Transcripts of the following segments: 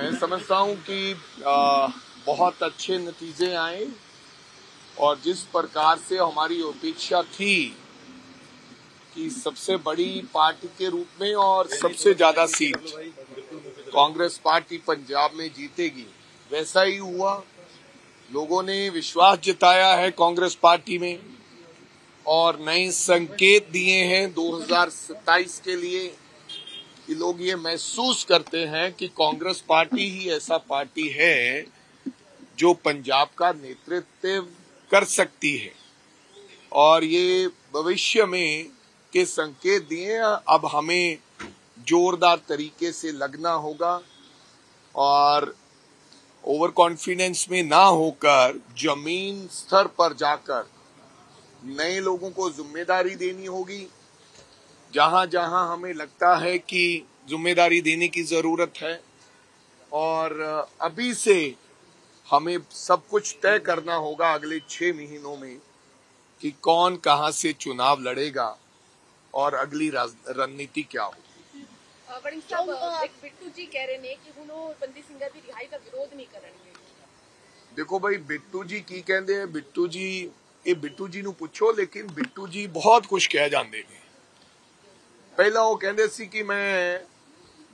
मैं समझता हूं कि बहुत अच्छे नतीजे आए और जिस प्रकार से हमारी अपेक्षा थी कि सबसे बड़ी पार्टी के रूप में और सबसे ज्यादा सीट कांग्रेस पार्टी पंजाब में जीतेगी, वैसा ही हुआ। लोगों ने विश्वास जताया है कांग्रेस पार्टी में और नए संकेत दिए हैं 2027 के लिए कि लोग ये महसूस करते हैं कि कांग्रेस पार्टी ही ऐसा पार्टी है जो पंजाब का नेतृत्व कर सकती है और ये भविष्य में के संकेत दिए। अब हमें जोरदार तरीके से लगना होगा और ओवर कॉन्फिडेंस में ना होकर जमीन स्तर पर जाकर नए लोगों को जिम्मेदारी देनी होगी। जहां जहां हमें लगता है कि जिम्मेदारी देने की जरूरत है और अभी से हमें सब कुछ तय करना होगा अगले 6 महीनों में कि कौन कहां से चुनाव लड़ेगा और अगली रणनीति क्या होगी। वड़िंग साहब बिट्टू जी कह रहे हैं कि हुण बंदी सिंह की रिहाई का विरोध नहीं करेंगे। देखो भाई, बिट्टू जी की कहते हैं, बिट्टू जी नूं पुछो, लेकिन बिट्टू जी बहुत कुछ कह जाते हैं। पहला वो कहते सी कि मैं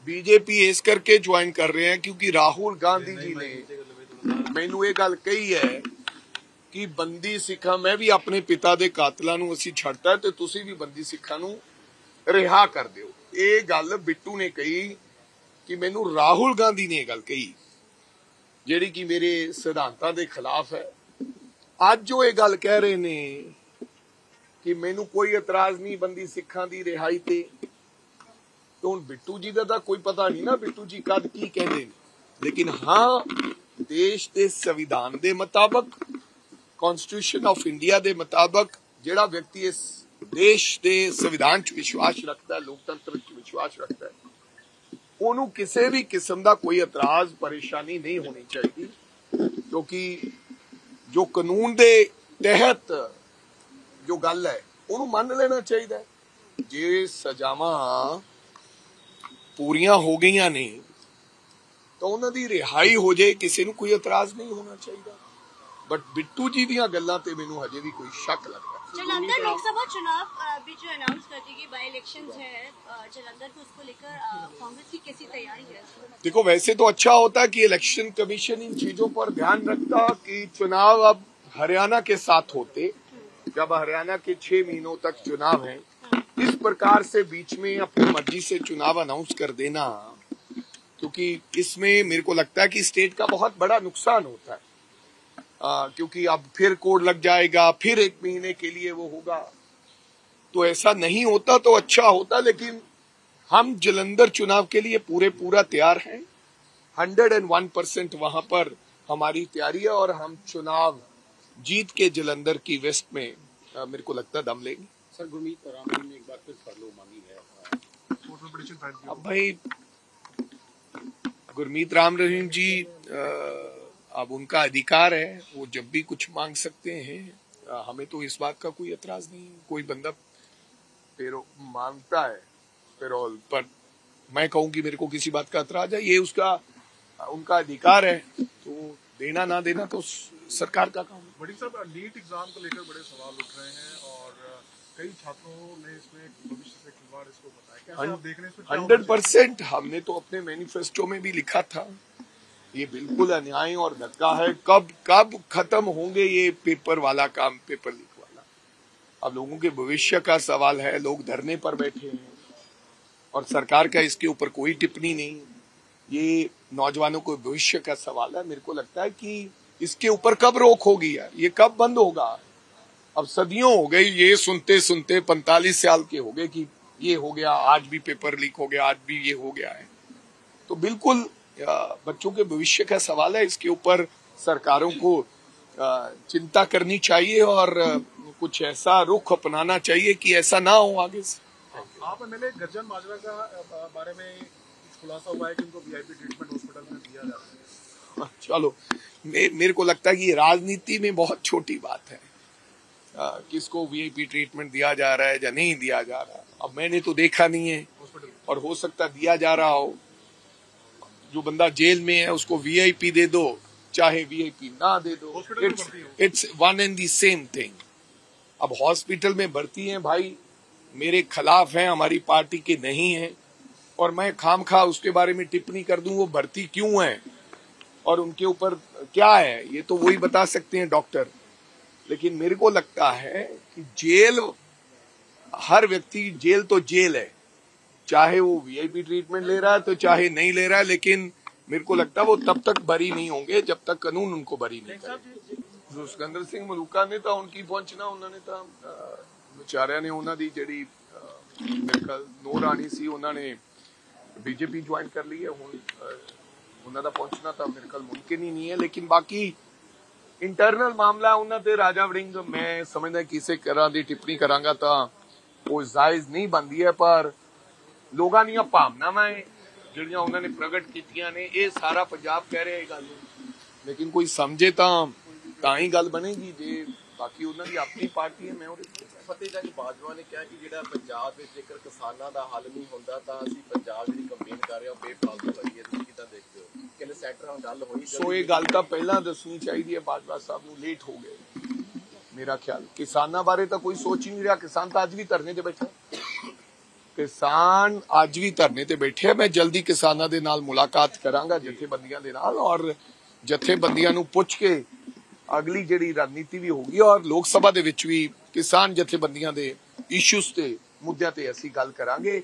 बीजेपी इस करके ज्वाइन कर रहे हैं क्योंकि राहुल गांधी जी ने मैनू ये गल कही है कि बंदी सिखा मैं भी अपने पिता के कातलों नूं असीं छड्डता ते तुसीं भी बंदी सिखा नूं रिहा कर दिओ। ये गल बिट्टू ने कही कि मैनू राहुल गांधी ने गल कही जिहड़ी कि मेरे सिद्धांतां दे खिलाफ है। अज जो ये गल कह रहे ने कि मैनू कोई एतराज नहीं बंदी सिखां दी रिहाई ते, तो हुण बिट्टू जी का कोई पता नहीं ना बिट्टू जी कद की कहते हैं। लेकिन हाँ, देश के संविधान के मुताबिक, कॉन्स्टिट्यूशन ऑफ इंडिया के मुताबिक जिहड़ा व्यक्ति इस देश के संविधान च विश्वास रखता है, लोकतंत्र च विश्वास रखता है, उन्होंने किसी भी किस्म का कोई एतराज परेशानी नहीं होनी चाहिए क्योंकि जो कानून के तहत जो गल है उन्होंने मान लेना चाहिए। जे सजावां पूरियां हो गई ने तो उन्होंने रिहाई हो जाए, किसी को कोई एतराज नहीं होना चाहिए। बट बिट्टू जी दी गल्लां ते मैनूं हजे भी कोई शक लगता है। जालंधर लोकसभा चुनाव भी जो अनाउंस कर दी गई बाई इलेक्शन है जालंधर को, उसको लेकर कांग्रेस की कैसी तैयारी है? देखो, वैसे तो अच्छा होता कि इलेक्शन कमीशन इन चीजों पर ध्यान रखता कि चुनाव अब हरियाणा के साथ होते, जब हरियाणा के 6 महीनों तक चुनाव है, इस प्रकार से बीच में अपनी मर्जी से चुनाव अनाउंस कर देना, क्योंकि इसमें मेरे को लगता है कि स्टेट का बहुत बड़ा नुकसान होता है क्योंकि अब फिर कोड लग जाएगा, फिर 1 महीने के लिए वो होगा। तो ऐसा नहीं होता तो अच्छा होता, लेकिन हम जालंधर चुनाव के लिए पूरा तैयार हैं। 101% वहां पर हमारी तैयारी है और हम चुनाव जीत के जालंधर की वेस्ट में मेरे को लगता है दम लेंगे। सर, गुरमीत राम ने एक बार फिर फरलो मांगी है। अब भाई गुरमीत राम रहीम जी, अब उनका अधिकार है, वो जब भी कुछ मांग सकते हैं। हमें तो इस बात का कोई एतराज नहीं। कोई बंदा मांगता है पेरोल पर, मैं कहूँ कि मेरे को किसी बात का एतराज है, ये उनका अधिकार है, तो देना ना देना तो सरकार का काम है। बड़ी साहब, नीट एग्जाम को लेकर बड़े सवाल उठ रहे हैं और कई छात्रों ने इसमें भविष्य से खिलवाड़ इसको बताया। कैसे आप देख रहे हैं? 100% हमने तो अपने मैनिफेस्टो में भी लिखा था, ये बिल्कुल अन्याय और धक्का है। कब खत्म होंगे ये पेपर वाला काम, पेपर लीक वाला? अब लोगों के भविष्य का सवाल है, लोग धरने पर बैठे हैं और सरकार का इसके ऊपर कोई टिप्पणी नहीं। ये नौजवानों को भविष्य का सवाल है। मेरे को लगता है कि इसके ऊपर कब रोक होगी यार, ये कब बंद होगा? अब सदियों हो गई ये सुनते सुनते, 45 साल के हो गए कि ये हो गया, आज भी पेपर लीक हो गया, आज भी ये हो गया है। तो बिल्कुल बच्चों के भविष्य का सवाल है, इसके ऊपर सरकारों को चिंता करनी चाहिए और कुछ ऐसा रुख अपनाना चाहिए कि ऐसा ना हो आगे से। आप एमएलए गर्जन माजरा का बारे में खुलासा हुआ है कि उनको वीआईपी ट्रीटमेंट हॉस्पिटल में दिया जा रहा है। चलो, मेरे को लगता है कि राजनीति में बहुत छोटी बात है किसको वीआईपी ट्रीटमेंट दिया जा रहा है या नहीं दिया जा रहा। अब मैंने तो देखा नहीं है और हो सकता दिया जा रहा हो। जो बंदा जेल में है उसको वीआईपी दे दो, चाहे वीआईपी ना दे दो, it's one and the same thing. अब हॉस्पिटल में भर्ती हैं भाई, मेरे खिलाफ हैं, हमारी पार्टी के नहीं है, और मैं खामखा उसके बारे में टिप्पणी कर दूं वो भर्ती क्यों है और उनके ऊपर क्या है, ये तो वही बता सकते हैं डॉक्टर। लेकिन मेरे को लगता है कि जेल, हर व्यक्ति, जेल तो जेल है, चाहे वो वीआईपी ट्रीटमेंट ले रहा है तो चाहे नहीं ले रहा है, लेकिन मेरे को लगता है वो तब तक बरी नहीं होंगे जब तक कानून उनको बरी नहीं करे। जो सिकंदर सिंह मलूका ने तो उनकी पहुंचना, उन्होंने तो बेचारिया ने उन्होंने जी मेरे ख्याल नूर रानी सी, उन्होंने बीजेपी ज्वाइन कर ली है, उन्होंने पहुंचना तो मेरे ख्याल मुमकिन ही नहीं है। लेकिन बाकी इंटरनल मामला उन्होंने राजा वड़िंग, मैं समझदा किसी तरह की टिप्पणी करांगा तो वो जायज नहीं बनती है, पर लोगों दी भावनावां ਜਿਹੜੀਆਂ ਉਹਨਾਂ ਨੇ ਪ੍ਰਗਟ ਕੀਤੀਆਂ ਨੇ, ਇਹ ਸਾਰਾ ਪੰਜਾਬ ਕਹਿ ਰਿਹਾ ਇਹ ਗੱਲ ਨੂੰ, ਲੇਕਿਨ ਕੋਈ ਸਮਝੇ ਤਾਂ ਹੀ ਗੱਲ ਬਣੇਗੀ। ਜੇ ਬਾਕੀ ਉਹਨਾਂ ਦੀ ਆਪਣੀ ਪਾਰਟੀ ਹੈ, ਮੈਂ ਉਹਦੇ ਫਤਿਹ ਸਿੰਘ ਬਾਜਵਾ ਨੇ ਕਿਹਾ ਕਿ ਜਿਹੜਾ ਪੰਜਾਬ ਵਿੱਚ ਜੇਕਰ ਕਿਸਾਨਾਂ ਦਾ ਹੱਲ ਨਹੀਂ ਹੁੰਦਾ ਤਾਂ ਅਸੀਂ ਪੰਜਾਬ ਜਿਹੜੀ ਕੰਪੇਨ ਕਰ ਰਹੇ ਹਾਂ ਬੇਫਾਲਤੂ ਕਰੀਏ, ਤੁਸੀਂ ਕਿੱਦਾਂ ਦੇਖਦੇ ਹੋ? ਕਹਿੰਦੇ ਸੈਂਟਰ ਨਾਲ ਗੱਲ ਹੋਈ, ਸੋ ਇਹ ਗੱਲ ਤਾਂ ਪਹਿਲਾਂ ਦੱਸਣੀ ਚਾਹੀਦੀ ਹੈ, ਬਾਜਵਾ ਸਾਹਿਬ ਨੂੰ ਲੇਟ ਹੋ ਗਏ ਮੇਰਾ ਖਿਆਲ। ਕਿਸਾਨਾਂ ਬਾਰੇ ਤਾਂ ਕੋਈ ਸੋਚ ਹੀ ਨਹੀਂ ਰਿਹਾ, ਕਿਸਾਨ ਤਾਂ ਅੱਜ ਵੀ ਧਰਨੇ ਤੇ ਬੈਠਾ, किसान आज भी धरने ते बैठे। मैं जल्दी किसानों के नाल मुलाकात करांगा, जथेबंदियां दे नाल, और जथेबंदियां नूं पुछ के अगली जिहड़ी रणनीति भी होगी, और लोक सभा दे विच भी किसान जथेबंदियां दे इशूज़ ते मुद्दों ते असीं गल करांगे।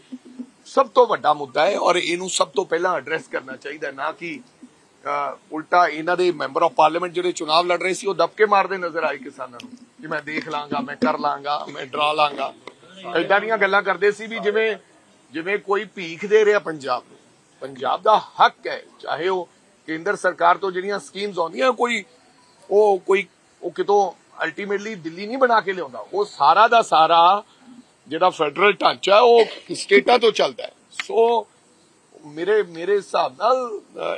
सब तो वड्डा मुद्दा है और इहनूं सब तो पहला एड्रैस करना चाहिए, ना कि उल्टा इन्हां दे मैंबर ऑफ पार्लीमेंट जिहड़े चुनाव लड़ रहे सी वो दबके मारदे नजर आए किसानों नूं कि मैं देख लांगा, मैं कर लांगा, मैं डरा लांगा, इदां दीयां गल्लां करदे सी भी जिवें कोई भीख दे रहा पंजाब नूं। पंजाब दा हक है, चाहे वो केंद्र सरकार तो जिहड़ियां स्कीम्स आउंदियां कोई कितों अल्टीमेटली दिल्ली नहीं बना के लियाउंदा, वो सारा दा सारा जिहड़ा फैडरल ढांचा है वो स्टेटां तो चलदा है। सो मेरे हिसाब नाल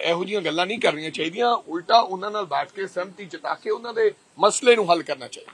इहो जिहियां गल्लां नहीं करनियां चाहीदियां, उल्टा उन्हां नाल बैठ के सहमति जता के उन्हां दे मसले नूं हल करना चाहिए।